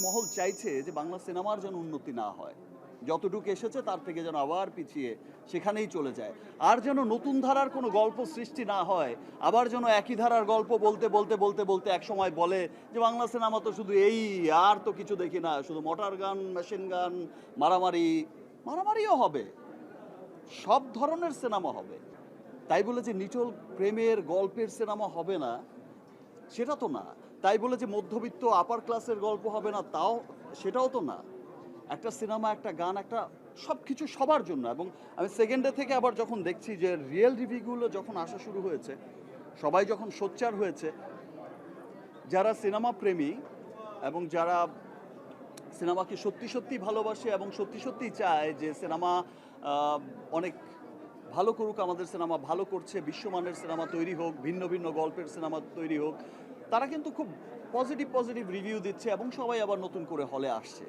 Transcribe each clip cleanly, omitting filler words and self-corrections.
মহল চাইছে যে বাংলা সিনেমার যেন উন্নতি না হয়, যতটুকু এসেছে তার থেকে যেন আবার পিছিয়ে সেখানেই চলে যায়, আর যেন নতুন ধারার কোনো গল্প সৃষ্টি না হয়। আবার যেন একই ধারার গল্প বলতে বলতে বলতে বলতে এক সময় বলে যে বাংলা সিনেমা তো শুধু এই, আর তো কিছু দেখি না, শুধু মোটর গান, মেশিন গান, মারামারি। মারামারিও হবে, সব ধরনের সিনেমা হবে। তাই বলে যে নিচল প্রেমের গল্পের সিনেমা হবে না সেটা তো না। তাই বলে যে মধ্যবিত্ত আপার ক্লাসের গল্প হবে না তাও সেটাও তো না। একটা সিনেমা, একটা গান, একটা সব কিছু সবার জন্য। এবং আমি সেকেন্ড ডে থেকে আবার যখন দেখছি যে রিয়েল রিভিউগুলো যখন আসা শুরু হয়েছে, সবাই যখন সোচ্চার হয়েছে, যারা সিনেমা প্রেমী এবং যারা সিনেমাকে সত্যি সত্যি ভালোবাসে এবং সত্যি সত্যি চায় যে সিনেমা অনেক ভালো করুক, আমাদের সিনেমা ভালো করছে, বিশ্বমানের সিনেমা তৈরি হোক, ভিন্ন ভিন্ন গল্পের সিনেমা তৈরি হোক, তারা কিন্তু খুব পজিটিভ পজিটিভ রিভিউ দিচ্ছে এবং সবাই আবার নতুন করে হলে আসছে।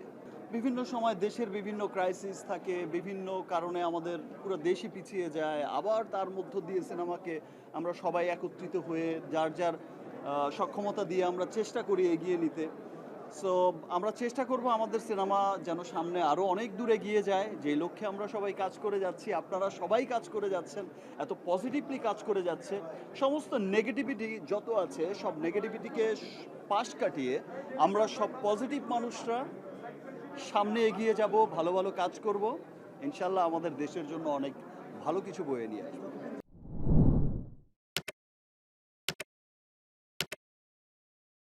বিভিন্ন সময় দেশের বিভিন্ন ক্রাইসিস থাকে, বিভিন্ন কারণে আমাদের পুরো দেশই পিছিয়ে যায়, আবার তার মধ্য দিয়ে সিনেমাকে আমরা সবাই একত্রিত হয়ে যার যার সক্ষমতা দিয়ে আমরা চেষ্টা করি এগিয়ে নিতে। সো আমরা চেষ্টা করব আমাদের সিনেমা যেন সামনে আরও অনেক দূরে গিয়ে যায়, যে লক্ষ্যে আমরা সবাই কাজ করে যাচ্ছি, আপনারা সবাই কাজ করে যাচ্ছেন, এত পজিটিভলি কাজ করে যাচ্ছে। সমস্ত নেগেটিভিটি যত আছে সব নেগেটিভিটিকে পাশ কাটিয়ে আমরা সব পজিটিভ মানুষরা সামনে এগিয়ে যাব, ভালো ভালো কাজ করব, ইনশাল্লাহ আমাদের দেশের জন্য অনেক ভালো কিছু বয়ে নিয়ে আসবো।